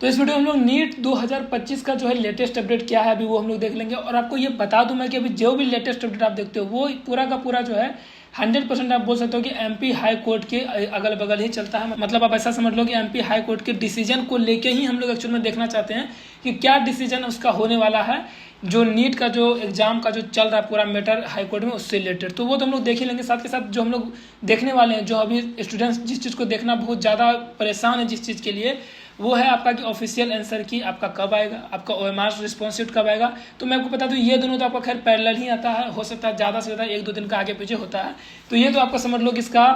तो इस वीडियो में हम लोग नीट 2025 का जो है लेटेस्ट अपडेट क्या है अभी वो हम लोग देख लेंगे। और आपको ये बता दूं मैं कि अभी जो भी लेटेस्ट अपडेट आप देखते हो वो पूरा का पूरा जो है 100% आप बोल सकते हो कि एमपी हाई कोर्ट के अगल बगल ही चलता है। मतलब आप ऐसा समझ लो कि एमपी हाई कोर्ट के डिसीजन को लेके ही हम लोग एक्चुअल में देखना चाहते हैं कि क्या डिसीजन उसका होने वाला है जो नीट का जो एग्जाम का जो चल रहा है पूरा मैटर हाई कोर्ट में उससे रिलेटेड। तो वो तो हम लोग देख ही लेंगे। साथ के साथ जो हम लोग देखने वाले हैं, जो अभी स्टूडेंट्स जिस चीज़ को देखना बहुत ज़्यादा परेशान है जिस चीज़ के लिए, वो है आपका कि ऑफिशियल आंसर की आपका कब आएगा, आपका ओएमआर रिस्पॉन्स शीट कब आएगा। तो मैं आपको बता दूं ये दोनों तो आपका खैर पैरेलल ही आता है, हो सकता है ज़्यादा से ज़्यादा 1-2 दिन का आगे पीछे होता है। तो ये तो आपका समझ लो कि इसका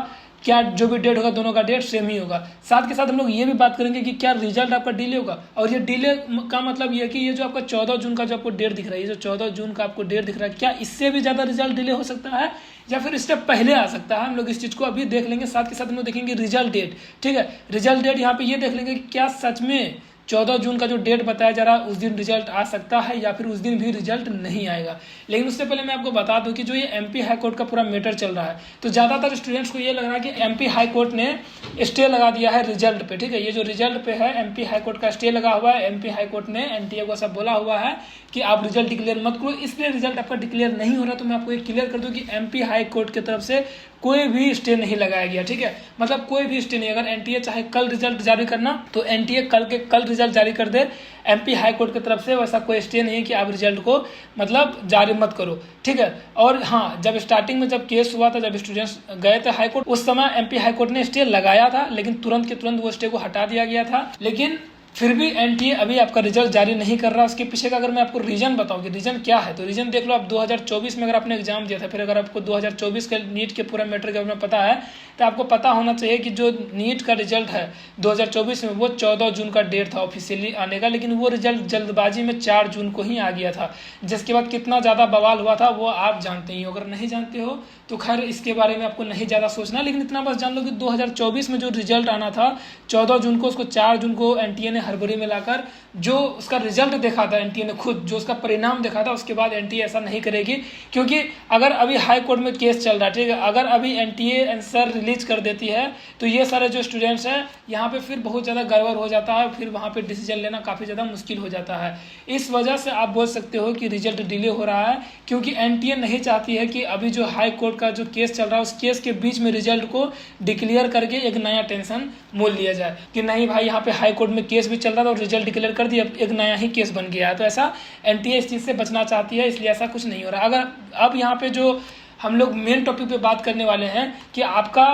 क्या जो भी डेट होगा दोनों का डेट सेम ही होगा। साथ के साथ हम लोग ये भी बात करेंगे कि क्या रिजल्ट आपका डिले होगा। और ये डिले का मतलब ये है कि ये जो आपका 14 जून का जो आपको डेट दिख रहा है, ये जो 14 जून का आपको डेट दिख रहा है, क्या इससे भी ज़्यादा रिजल्ट डिले हो सकता है या फिर इससे पहले आ सकता है। हम लोग इस चीज़ को अभी देख लेंगे। साथ के साथ हम लोग देखेंगे रिजल्ट डेट। ठीक है, रिजल्ट डेट यहाँ पे ये देख लेंगे कि क्या सच में 14 जून का जो डेट बताया जा रहा है उस दिन रिजल्ट आ सकता है या फिर उस दिन भी रिजल्ट नहीं आएगा। लेकिन उससे पहले मैं आपको बता दूं कि जो ये एमपी हाई कोर्ट का पूरा मैटर चल रहा है, तो ज़्यादातर स्टूडेंट्स को ये लग रहा है कि एमपी हाई कोर्ट ने स्टे लगा दिया है रिजल्ट पे। ठीक है, ये जो रिजल्ट पे है एमपी हाई कोर्ट का स्टे लगा हुआ है। एमपी हाई कोर्ट ने एनटीए को सब बोला हुआ है कि आप रिजल्ट डिक्लेयर मत करो, इसलिए रिजल्ट आपका डिक्लेयर नहीं हो रहा। तो मैं आपको ये क्लियर कर दूं कि एमपी हाई कोर्ट की तरफ से कोई भी स्टे नहीं लगाया गया। ठीक है, मतलब कोई भी स्टे नहीं। अगर एनटीए चाहे कल रिजल्ट जारी करना तो एनटीए कल रिजल्ट जारी कर दे एमपी हाई कोर्ट की तरफ से, वैसा कोई स्टे नहीं है कि आप रिजल्ट को मतलब जारी मत करो। ठीक है, और हाँ, जब स्टार्टिंग में जब केस हुआ था, जब स्टूडेंट्स गए थे हाई कोर्ट, उस समय एमपी हाई कोर्ट ने स्टे लगाया था, लेकिन तुरंत के तुरंत वो स्टे को हटा दिया गया था। लेकिन फिर भी एनटीए अभी आपका रिजल्ट जारी नहीं कर रहा। उसके पीछे का अगर मैं आपको रीजन बताऊं कि रीजन क्या है, तो रीजन देख लो। आप 2024 में अगर आपने एग्जाम दिया था, फिर अगर आपको 2024 के नीट के पूरा मैटर के बारे में पता है, तो आपको पता होना चाहिए कि जो नीट का रिजल्ट है 2024 में वो 14 जून का डेट था ऑफिशियली आने का, लेकिन वो रिजल्ट जल्दबाजी में 4 जून को ही आ गया था, जिसके बाद कितना ज़्यादा बवाल हुआ था वो आप जानते ही हो। अगर नहीं जानते हो तो खैर इसके बारे में आपको नहीं ज़्यादा सोचना, लेकिन इतना बस जान लो कि 2024 में जो रिजल्ट आना था 14 जून को, उसको 4 जून को एनटीए ने हड़बड़ी में लाकर जो उसका रिजल्ट देखा था एनटीए ने खुद, जो उसका परिणाम देखा था, उसके बाद एनटीए ऐसा नहीं करेगी। क्योंकि अगर अभी हाई कोर्ट में केस चल रहा है, ठीक है, अगर अभी एनटीए आंसर रिलीज कर देती है तो ये सारे जो स्टूडेंट्स हैं यहाँ पे फिर बहुत ज़्यादा गड़बड़ हो जाता है, फिर वहाँ पे डिसीजन लेना काफ़ी ज़्यादा मुश्किल हो जाता है। इस वजह से आप बोल सकते हो कि रिजल्ट डिले हो रहा है, क्योंकि एनटीए नहीं चाहती है कि अभी जो हाई कोर्ट का जो केस चल रहा है उस केस के बीच में रिजल्ट को डिक्लेयर करके एक नया टेंशन मोल लिया जाए कि नहीं भाई यहाँ पे हाई कोर्ट में केस भी चल रहा था और रिजल्ट डिक्लेयर कर दिया, एक नया ही केस बन गया है। तो ऐसा एनटीए इस चीज़ से बचना चाहती है, इसलिए ऐसा कुछ नहीं हो रहा। अगर अब यहाँ पे जो हम लोग मेन टॉपिक पे बात करने वाले हैं कि आपका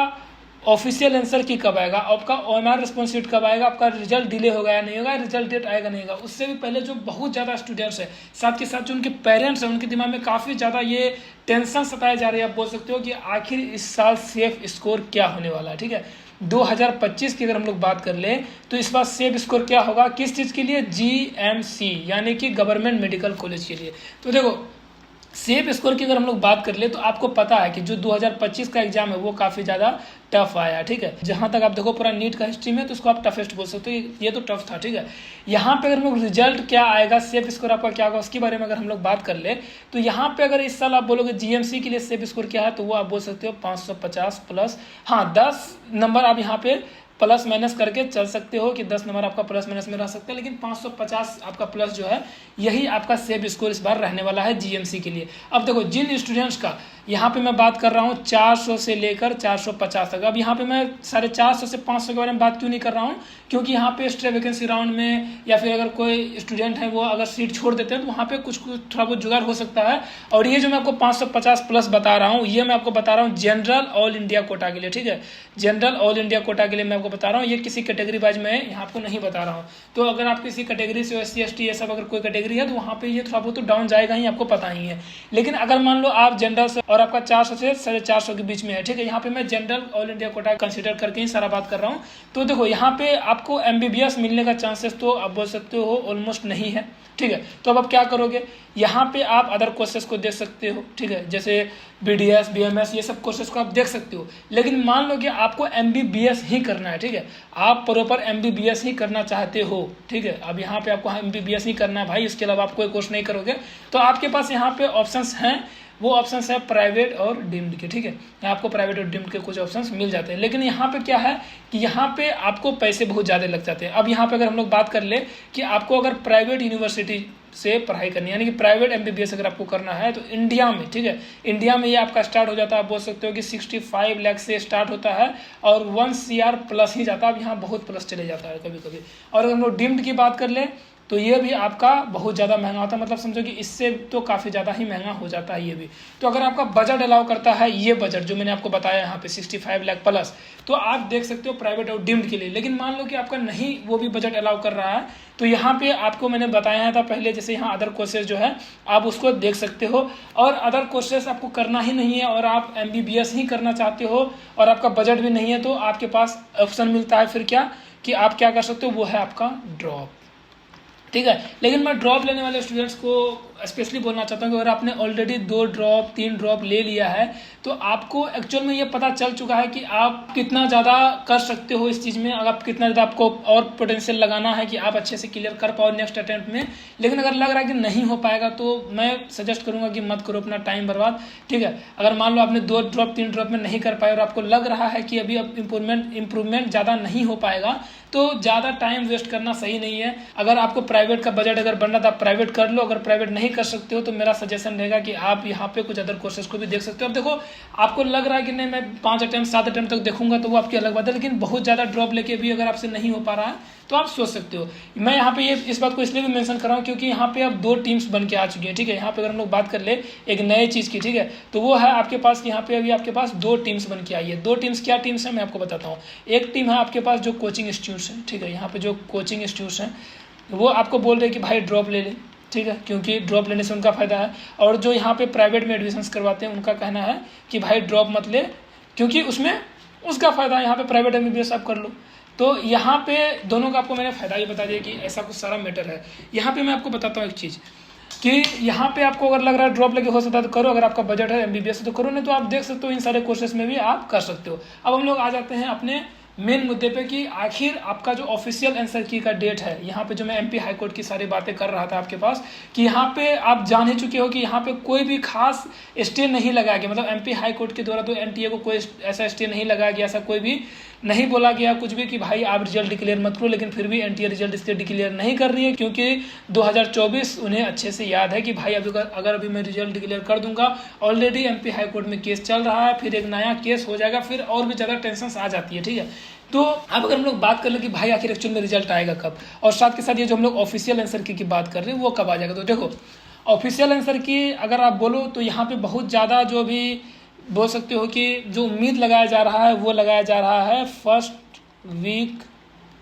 ऑफिशियल आंसर की कब आएगा, आपका ओएमआर रिस्पॉन्स शीट कब आएगा, आपका रिजल्ट डिले होगा या नहीं होगा, रिजल्ट डेट आएगा नहीं होगा, उससे भी पहले जो बहुत ज़्यादा स्टूडेंट्स है, साथ के साथ जो उनके पेरेंट्स हैं, उनके दिमाग में काफ़ी ज़्यादा ये टेंशन सताए जा रही है। आप बोल सकते हो कि आखिर इस साल सेफ स्कोर क्या होने वाला है। ठीक है, 2025 की अगर हम लोग बात कर ले तो इस बार सेफ स्कोर क्या होगा, किस चीज़ के लिए, जीएमसी यानी कि गवर्नमेंट मेडिकल कॉलेज के लिए। तो देखो सेफ स्कोर की अगर हम लोग बात कर ले तो आपको पता है कि जो 2025 का एग्जाम है वो काफ़ी ज़्यादा टफ आया। ठीक है, जहाँ तक आप देखो पूरा नीट का हिस्ट्री में तो उसको आप टफेस्ट बोल सकते हो, ये तो टफ था। ठीक है, यहाँ पे अगर हम लोग रिजल्ट क्या आएगा, सेफ स्कोर आपका क्या होगा, उसके बारे में अगर हम लोग बात कर ले तो यहाँ पे अगर इस साल आप बोलोगे जीएमसी के लिए सेफ स्कोर क्या है, तो वो आप बोल सकते हो 550 प्लस, हाँ 10 नंबर आप यहाँ पे प्लस माइनस करके चल सकते हो कि 10 नंबर आपका प्लस माइनस में रह सकता है, लेकिन 550 आपका प्लस जो है यही आपका सेफ स्कोर इस बार रहने वाला है जीएमसी के लिए। अब देखो जिन स्टूडेंट्स का यहाँ पे मैं बात कर रहा हूँ 400 से लेकर 450 तक, अब यहाँ पे मैं 450 से 500 के बारे में बात क्यों नहीं कर रहा हूँ, क्योंकि यहाँ पे एक्स्ट्रा वैकेंसी राउंड में या फिर अगर कोई स्टूडेंट है वो अगर सीट छोड़ देते हैं तो वहाँ पे कुछ थोड़ा बहुत जुगाड़ हो सकता है। और ये जो मैं आपको 550 प्लस बता रहा हूँ, ये मैं आपको बता रहा हूँ जनरल ऑल इंडिया कोटा के लिए। ठीक है, जनरल ऑल इंडिया कोटा के लिए मैं आपको बता रहा हूँ, ये किसी कैटेगरी वाइज में यहाँ आपको नहीं बता रहा हूँ। तो अगर आप किसी कैटेगरी से SC ST ये सब अगर कोई कैटेगरी है तो वहाँ पे ये थोड़ा बहुत तो डाउन जाएगा ही, आपको पता ही है। लेकिन अगर मान लो आप जनरल से और आपका 400 से 450 के बीच में है, ठीक है, यहाँ पे मैं general all India quota consider करके ही सारा बात कर रहा हूँ। तो देखो यहाँ पे आपको MBBS मिलने का चांसेस तो आप बोल सकते हो ऑलमोस्ट नहीं है। ठीक है, तो अब आप क्या करोगे, यहाँ पे आप अदर कोर्सेज को देख सकते हो। ठीक है, जैसे BDS BMS ये सब कोर्सेज को आप देख सकते हो, लेकिन मान लो कि आपको MBBS ही करना है। ठीक है, आप प्रॉपर MBBS ही करना चाहते हो। ठीक है, अब यहाँ पे आपको MBBS ही करना है भाई, इसके अलावा आप कोई कोर्स नहीं करोगे, तो आपके पास यहाँ पे ऑप्शंस हैं वो ऑप्शन है प्राइवेट और डीम्ड के, ठीक है। यहाँ आपको प्राइवेट और डीम्ड के कुछ ऑप्शन मिल जाते हैं, लेकिन यहाँ पे क्या है कि यहाँ पे आपको पैसे बहुत ज़्यादा लग जाते हैं। अब यहाँ पे अगर हम लोग बात कर ले कि आपको अगर प्राइवेट यूनिवर्सिटी से पढ़ाई करनी है, यानी कि प्राइवेट MBBS अगर आपको करना है तो इंडिया में, ठीक है, इंडिया में ये आपका स्टार्ट हो जाता है, आप बोल सकते हो कि 65 लाख से स्टार्ट होता है और 1 CR प्लस ही जाता है। अब यहाँ बहुत प्लस चले जाता है कभी कभी। और अगर हम लोग डीम्ड की बात कर ले तो ये भी आपका बहुत ज़्यादा महंगा होता है, मतलब समझो कि इससे तो काफ़ी ज़्यादा ही महंगा हो जाता है ये भी। तो अगर आपका बजट अलाउ करता है ये बजट जो मैंने आपको बताया यहाँ पे 65 लाख प्लस, तो आप देख सकते हो प्राइवेट और डीम्ड के लिए। लेकिन मान लो कि आपका नहीं वो भी बजट अलाउ कर रहा है, तो यहाँ पे आपको मैंने बताया था पहले, जैसे यहाँ अदर कोर्सेज जो है आप उसको देख सकते हो। और अदर कोर्सेज आपको करना ही नहीं है और आप MBBS ही करना चाहते हो और आपका बजट भी नहीं है, तो आपके पास ऑप्शन मिलता है फिर क्या कि आप क्या कर सकते हो, वो है आपका ड्रॉप, ठीक है। लेकिन मैं ड्रॉप लेने वाले स्टूडेंट्स को स्पेशली बोलना चाहता हूँ कि अगर आपने ऑलरेडी 2 ड्रॉप 3 ड्रॉप ले लिया है तो आपको एक्चुअल में ये पता चल चुका है कि आप कितना ज़्यादा कर सकते हो इस चीज़ में, अगर आप कितना ज़्यादा आपको और पोटेंशियल लगाना है कि आप अच्छे से क्लियर कर पाओ नेक्स्ट अटेम्प्ट में। लेकिन अगर लग रहा है कि नहीं हो पाएगा तो मैं सजेस्ट करूँगा कि मत करो अपना टाइम बर्बाद, ठीक है। अगर मान लो आपने 2 ड्रॉप 3 ड्रॉप में नहीं कर पाए और आपको लग रहा है कि अभी अब इम्प्रूवमेंट ज़्यादा नहीं हो पाएगा, तो ज़्यादा टाइम वेस्ट करना सही नहीं है। अगर आपको प्राइवेट का बजट अगर बनना था प्राइवेट कर लो, अगर प्राइवेट नहीं कर सकते हो तो मेरा सजेशन रहेगा कि आप यहाँ पे कुछ अदर कोर्सेज को भी देख सकते हो। अब देखो आपको लग रहा है कि नहीं मैं 5 अटेम्प्ट 7 अटेम्प्ट तक देखूंगा तो वो आपकी अलग बात है, लेकिन बहुत ज़्यादा ड्रॉप लेके भी अगर आपसे नहीं हो पा रहा है तो आप सोच सकते हो। मैं यहाँ पे ये इस बात को इसलिए भी मेंशन कर रहा हूँ क्योंकि यहाँ पे अब 2 टीम्स बन के आ चुकी हैं, ठीक है। यहाँ पे अगर हम लोग बात कर ले एक नए चीज़ की, ठीक है, तो वो है आपके पास यहाँ पे अभी आपके पास 2 टीम्स बन के आई है। 2 टीम्स क्या टीम्स हैं मैं आपको बताता हूँ। एक टीम है आपके पास जो कोचिंग इंस्टीट्यूट्स हैं, ठीक है, यहाँ पे जो कोचिंग इंस्टीट्यूट्स हैं वो आपको बोल रहे हैं कि भाई ड्रॉप ले लें, ठीक है, क्योंकि ड्रॉप लेने से उनका फ़ायदा है। और जो यहाँ पे प्राइवेट में एडमिशन्स करवाते हैं उनका कहना है कि भाई ड्रॉप मत ले क्योंकि उसमें उसका फ़ायदा है, यहाँ पे प्राइवेट MBBS आप कर लो। तो यहाँ पे दोनों का आपको मैंने फ़ायदा ही बता दिया कि ऐसा कुछ सारा मैटर है। यहाँ पे मैं आपको बताता हूँ एक चीज़ कि यहाँ पे आपको अगर लग रहा है ड्रॉप लेके हो सकता है तो करो, अगर आपका बजट है MBBS तो करो, नहीं तो आप देख सकते हो इन सारे कोर्सेज में भी आप कर सकते हो। अब हम लोग आ जाते हैं अपने मेन मुद्दे पे कि आखिर आपका जो ऑफिशियल आंसर की का डेट है। यहाँ पे जो मैं MP हाई कोर्ट की सारी बातें कर रहा था आपके पास कि यहाँ पे आप जान ही चुके हो कि यहाँ पे कोई भी खास स्टे नहीं लगाया गया, मतलब MP हाई कोर्ट के द्वारा तो NTA को कोई ऐसा स्टे नहीं लगाया गया, ऐसा कोई भी नहीं बोला गया कुछ भी कि भाई आप रिजल्ट डिक्लेयर मत करो। लेकिन फिर भी NTA रिजल्ट इसलिए डिक्लेयर नहीं कर रही है क्योंकि 2024 उन्हें अच्छे से याद है कि भाई अगर अभी मैं रिजल्ट डिक्लेयर कर दूंगा, ऑलरेडी MP हाई कोर्ट में केस चल रहा है, फिर एक नया केस हो जाएगा, फिर और भी ज़्यादा टेंशन आ जाती है, ठीक है। तो अब अगर हम लोग बात कर ले कि भाई आखिर एक्चुअल में रिजल्ट आएगा कब, और साथ के साथ ये जो हम लोग ऑफिशियल आंसर की बात कर रहे हैं वो कब आ जाएगा, तो देखो ऑफिशियल आंसर की अगर आप बोलो तो यहाँ पे बहुत ज़्यादा जो भी बोल सकते हो कि जो उम्मीद लगाया जा रहा है वो लगाया जा रहा है 1st वीक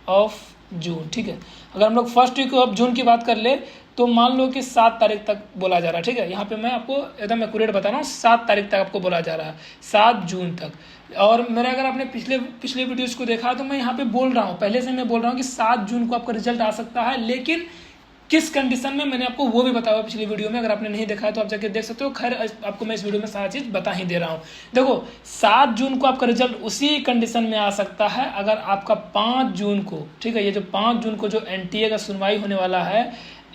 ऑफ जून, ठीक है। अगर हम लोग 1st वीक ऑफ जून की बात कर ले तो मान लो कि 7 तारीख तक बोला जा रहा है, ठीक है। यहाँ पे मैं आपको एकदम एक्यूरेट बता रहा हूँ, 7 तारीख तक आपको बोला जा रहा है, 7 जून तक। और मेरा अगर आपने पिछले वीडियोस को देखा तो मैं यहाँ पे बोल रहा हूँ, पहले से मैं बोल रहा हूँ कि 7 जून को आपका रिजल्ट आ सकता है, लेकिन किस कंडीशन में मैंने आपको वो भी बताया पिछली वीडियो में। अगर आपने नहीं देखा है तो आप जाके देख सकते हो। खैर आपको मैं इस वीडियो में सारा चीज़ बता ही दे रहा हूँ। देखो 7 जून को आपका रिजल्ट उसी कंडीशन में आ सकता है अगर आपका 5 जून को, ठीक है, ये जो 5 जून को जो NTA का सुनवाई होने वाला है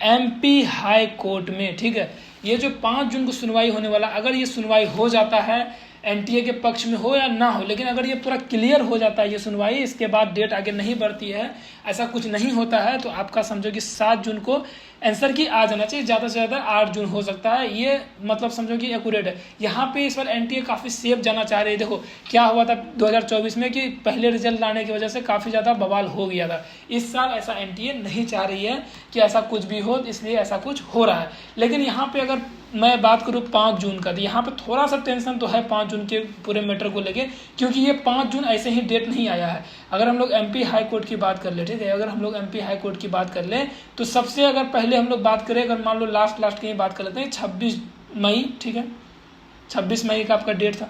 MP हाई कोर्ट में, ठीक है, ये जो 5 जून को सुनवाई होने वाला, अगर ये सुनवाई हो जाता है NTA के पक्ष में हो या ना हो, लेकिन अगर ये पूरा क्लियर हो जाता है ये सुनवाई, इसके बाद डेट आगे नहीं बढ़ती है, ऐसा कुछ नहीं होता है, तो आपका समझो कि 7 जून को आंसर की आ जाना चाहिए, ज़्यादा से ज़्यादा 8 जून हो सकता है, ये मतलब समझो कि एक्यूरेट है। यहाँ पे इस बार NTA काफ़ी सेफ जाना चाह रही है। देखो क्या हुआ था 2024 में कि पहले रिजल्ट लाने की वजह से काफ़ी ज़्यादा बवाल हो गया था। इस साल ऐसा NTA नहीं चाह रही है कि ऐसा कुछ भी हो, इसलिए ऐसा कुछ हो रहा है। लेकिन यहाँ पे अगर मैं बात करूँ 5 जून का, तो यहाँ पे थोड़ा सा टेंशन तो है 5 जून के पूरे मैटर को लेके, क्योंकि ये 5 जून ऐसे ही डेट नहीं आया है। अगर हम लोग MP हाई कोर्ट की बात कर ले, ठीक है, अगर हम लोग MP हाई कोर्ट की बात कर ले तो सबसे अगर पहले हम लोग बात करें, अगर मान लो लास्ट की बात कर लेते हैं 26 मई, ठीक है, 26 मई का आपका डेट था,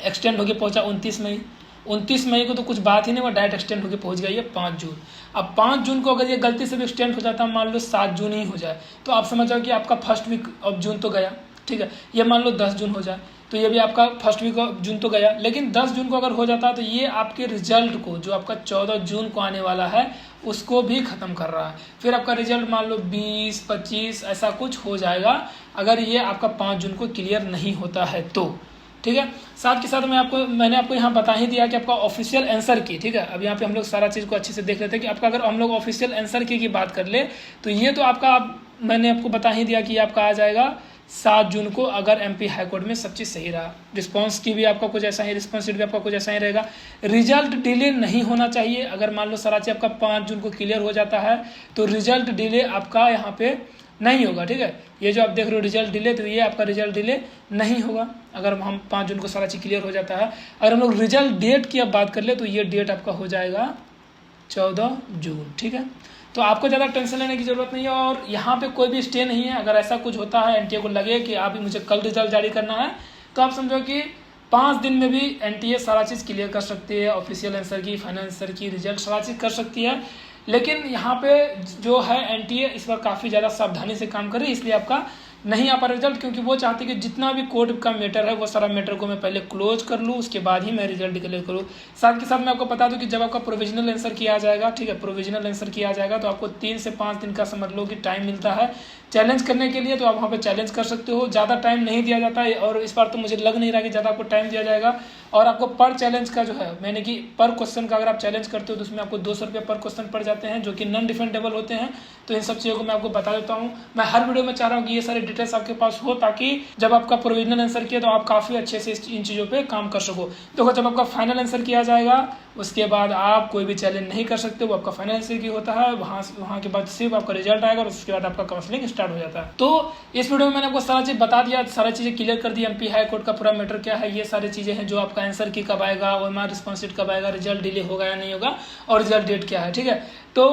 एक्सटेंड होके पहुंचा 29 मई। 29 मई को तो कुछ बात ही नहीं, वो डायरेक्ट एक्सटेंड होके पहुंच गई है 5 जून। अब 5 जून को अगर ये गलती से भी एक्सटेंड हो जाता, मान लो 7 जून ही हो जाए, तो आप समझ जाओ कि आपका 1st वीक ऑफ जून तो गया, ठीक है। ये मान लो 10 जून हो जाए तो ये भी आपका 1st वीक ऑफ जून तो गया। लेकिन 10 जून को अगर हो जाता तो ये आपके रिजल्ट को जो आपका 14 जून को आने वाला है उसको भी ख़त्म कर रहा है। फिर आपका रिजल्ट मान लो 20, 25 ऐसा कुछ हो जाएगा अगर ये आपका 5 जून को क्लियर नहीं होता है तो, ठीक है। साथ के साथ मैंने आपको यहाँ बता ही दिया कि आपका ऑफिशियल आंसर की, ठीक है। अब यहाँ पे हम लोग सारा चीज़ को अच्छे से देख लेते हैं कि आपका अगर हम लोग ऑफिशियल आंसर की बात कर ले तो ये तो आपका मैंने आपको बता ही दिया कि आपका आ जाएगा 7 जून को, अगर एमपी हाई कोर्ट में सब चीज़ सही रहा। रिस्पांस की भी आपका कुछ ऐसा ही, रिस्पांस शीट भी आपका कुछ ऐसा ही रहेगा। रिजल्ट डिले नहीं होना चाहिए। अगर मान लो सारा चीज़ आपका 5 जून को क्लियर हो जाता है तो रिजल्ट डिले आपका यहाँ पे नहीं होगा, ठीक है। ये जो आप देख रहे हो रिजल्ट डिले, तो ये आपका रिजल्ट डिले नहीं होगा अगर हम 5 जून को सारा चीज़ क्लियर हो जाता है। अगर हम लोग रिजल्ट डेट की अब बात कर ले तो ये डेट आपका हो जाएगा 14 जून, ठीक है। तो आपको ज़्यादा टेंशन लेने की ज़रूरत नहीं है और यहाँ पे कोई भी स्टे नहीं है। अगर ऐसा कुछ होता है एनटीए को लगे कि आप मुझे कल रिजल्ट जारी करना है तो आप समझो कि 5 दिन में भी एनटीए सारा चीज़ क्लियर कर सकती है। ऑफिशियल आंसर की, फाइनल आंसर की, रिजल्ट सारा चीज़ कर सकती है। लेकिन यहाँ पे जो है एनटीए इस पर काफ़ी ज़्यादा सावधानी से काम कर रही है, इसलिए आपका नहीं आ पा रिजल्ट, क्योंकि वो चाहती है कि जितना भी कोर्ट का मैटर है वो सारा मैटर को मैं पहले क्लोज कर लूँ, उसके बाद ही मैं रिजल्ट डिक्लेयर करूँ। साथ के साथ मैं आपको बता दूं कि जब आपका प्रोविजनल आंसर किया जाएगा, ठीक है, प्रोविजनल आंसर किया जाएगा तो आपको 3 से 5 दिन का समझ लो कि टाइम मिलता है चैलेंज करने के लिए। तो आप वहाँ पे चैलेंज कर सकते हो, ज़्यादा टाइम नहीं दिया जाता है और इस बार तो मुझे लग नहीं रहा कि ज़्यादा आपको टाइम दिया जाएगा। और आपको पर चैलेंज का जो है, मैंने कि पर क्वेश्चन का अगर आप चैलेंज करते हो तो उसमें आपको 200 रुपये पर क्वेश्चन पड़ जाते हैं जो कि नॉन डिफेंडेबल होते हैं। तो इन सब चीज़ों को मैं आपको बता देता हूँ। मैं हर वीडियो में चाह रहा हूँ कि ये सारे डिटेल्स आपके पास हो ताकि जब आपका प्रोविजनल आंसर किया तो आप काफ़ी अच्छे से इन चीज़ों पे काम कर सको। देखो जब आपका फाइनल आंसर किया जाएगा उसके बाद आप कोई भी चैलेंज नहीं कर सकते, वो आपका फाइनल आंसर की होता है। वहाँ के बाद सिर्फ आपका रिजल्ट आएगा और उसके बाद आपका काउंसलिंग स्टार्ट हो जाता है। तो इस वीडियो में मैंने आपको सारा चीज़ बता दिया, सारी चीज़ें क्लियर कर दी। एमपी हाई कोर्ट का पूरा मैटर क्या है, ये सारी चीज़ें हैं। जो आपका आंसर की कब आएगा, ओएमआर रिस्पॉन्स शीट कब आएगा, रिजल्ट डिले होगा या नहीं होगा और रिजल्ट डेट क्या है, ठीक है। तो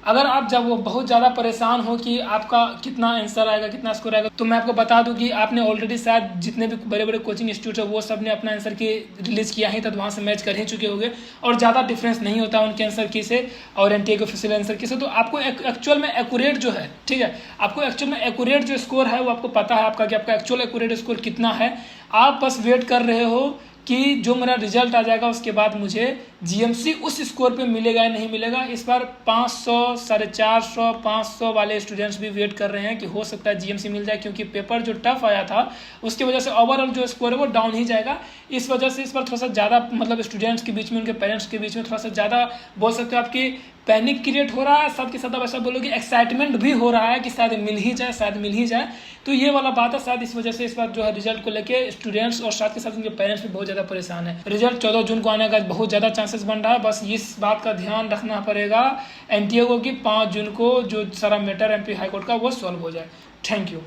अगर आप जब वो बहुत ज़्यादा परेशान हो कि आपका कितना आंसर आएगा, कितना स्कोर आएगा, तो मैं आपको बता दूं कि आपने ऑलरेडी शायद जितने भी बड़े बड़े कोचिंग इंस्टीट्यूट है वो सब ने अपना आंसर की रिलीज़ किया ही था, तो वहाँ से मैच कर ही चुके होंगे और ज़्यादा डिफरेंस नहीं होता उनके आंसर की से और एनटीए के ऑफिशियल आंसर की से। तो आपको एक्चुअल में एक्यूरेट जो है, ठीक है, आपको एक्चुअल में एक्यूरेट जो स्कोर है वो आपको पता है आपका कि आपका एक्चुअल एक्यूरेट स्कोर कितना है। आप बस वेट कर रहे हो कि जो मेरा रिजल्ट आ जाएगा उसके बाद मुझे जीएमसी उस स्कोर पे मिलेगा या नहीं मिलेगा। इस बार 500, 450, 500 वाले स्टूडेंट्स भी वेट कर रहे हैं कि हो सकता है जीएमसी मिल जाए, क्योंकि पेपर जो टफ आया था उसकी वजह से ओवरऑल जो स्कोर है वो डाउन ही जाएगा। इस वजह से इस बार थोड़ा सा ज़्यादा मतलब स्टूडेंट्स के बीच में, उनके पेरेंट्स के बीच में थोड़ा सा ज़्यादा बोल सकते हो आपकी पैनिक क्रिएट हो रहा है। साथ के साथ आप ऐसा बोलो कि एक्साइटमेंट भी हो रहा है कि शायद मिल ही जाए, शायद मिल ही जाए। तो ये वाला बात है, शायद इस वजह से इस बार जो है रिजल्ट को लेके स्टूडेंट्स और साथ के साथ उनके पेरेंट्स भी बहुत ज़्यादा परेशान है। रिजल्ट 14 जून को आने का बहुत ज़्यादा चांसेस बन रहा है। बस इस बात का ध्यान रखना पड़ेगा एनटीए को कि 5 जून को जो सारा मैटर एमपी हाई कोर्ट का वो सॉल्व हो जाए। Thank you.